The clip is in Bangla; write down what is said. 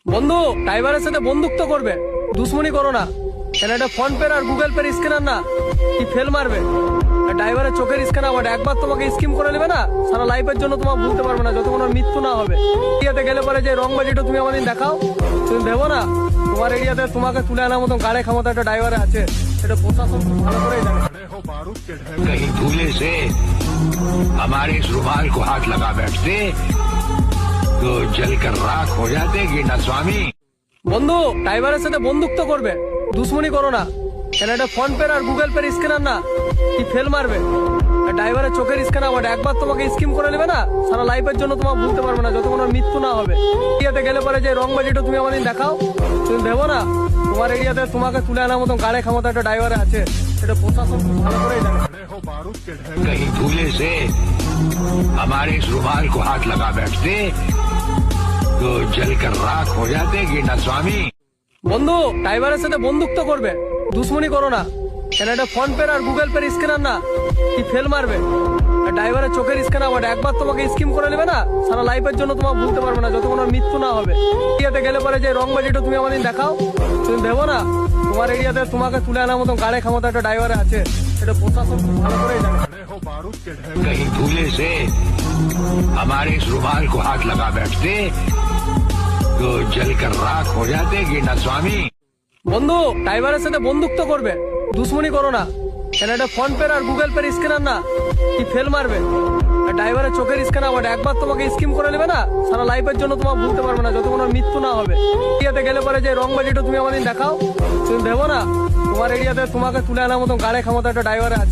বন্ধু, ড্রাইভারের সাথে বন্ধুত্ব করবে, দুশ্মনী করো না। কেন এটা ফোন পে আর গুগল পে স্ক্যানার না, কি ফেল মারবে। ড্রাইভারের চোখের স্ক্যানার বটে, একবার তোমাকে স্কিম করে নেবে না, সারা লাইফের জন্য তোমার ভুলতে পারবে না যতক্ষণ ওর মৃত্যু না হবে। এরিয়াতে গেলে পরে যে রংবাজিটা তুমি আমাদের দেখাও, তুমি ভেবো না তোমার এরিয়াতে তোমাকে তুলে আনার মতন গাড়ি ক্ষমতা একটা ড্রাইভারে আছে, এটা প্রশাসন খুব ভালো করেই জানে। कहीं भूले से हमारे इस रुमाल को हाथ लगा बैठते तो जलकर राख हो जाते कि ना स्वामी। বন্ধু, ড্রাইভারের সাথে বন্ধুত্ব করবে, দুশ্মনী করো না। কেন এটা ফোন পে আর গুগল পে স্ক্যানার না, কি ফেল মারবে। ড্রাইভারের চোখের স্ক্যানার বটে, একবার তোমাকে স্কিম করে নেবে না, সারা লাইফের জন্য তোমার ভুলতে পারবে না যতক্ষণ ওর মৃত্যু না হবে। এরিয়াতে গেলে পরে যে রংবাজিটা তুমি আমাদের দেখাও, তুমি ভেবো না তোমার এরিয়াতে তোমাকে তুলে আনার মতন গাড়ি ক্ষমতা একটা ড্রাইভারে আছে, এটা প্রশাসন খুব ভালো করেই জানে। कहीं भूले से हमारे इस रुमाल को हाथ लगा बैठते तो जलकर राख हो जाते कि ना स्वामी। বন্ধু, ড্রাইভারের সাথে বন্ধুত্ব করবে, দুশ্মনী করো না। কেন এটা ফোন পে আর গুগল পে স্ক্যানার না, কি ফেল মারবে। ড্রাইভারের চোখের স্ক্যানার বটে, একবার তোমাকে স্কিম করে নেবে না, সারা লাইফের জন্য তোমার ভুলতে পারবে না যতক্ষণ ওর মৃত্যু না হবে। এরিয়াতে গেলে পরে যে রংবাজিটা তুমি আমাদের দেখাও, তুমি ভেবো না তোমার এরিয়াতে তোমাকে তুলে আনার মতন গাড়ি ক্ষমতা একটা ড্রাইভারে আছে, এটা প্রশাসন খুব ভালো করেই জানে। कहीं भूले से हमारे इस रुमाल को हाथ लगा बैठते तो जलकर राख हो जाते कि ना स्वामी। বন্ধু, ড্রাইভারের সাথে বন্ধুত্ব করবে, দুশ্মনী করো না। কেন এটা ফোন পে আর গুগল পে স্ক্যানার না, কি ফেল মারবে। ড্রাইভারের চোখের স্ক্যানার বটে, একবার তোমাকে স্কিম করে নেবে না, সারা লাইফের জন্য তোমার ভুলতে পারবে না যতক্ষণ ওর মৃত্যু না হবে। এরিয়াতে গেলে পরে যে রংবাজিটা তুমি আমাদের দেখাও, তুমি ভেবো না তোমার এরিয়াতে তোমাকে তুলে আনার মতন গাড়ি ক্ষমতা একটা ড্রাইভারে আছে।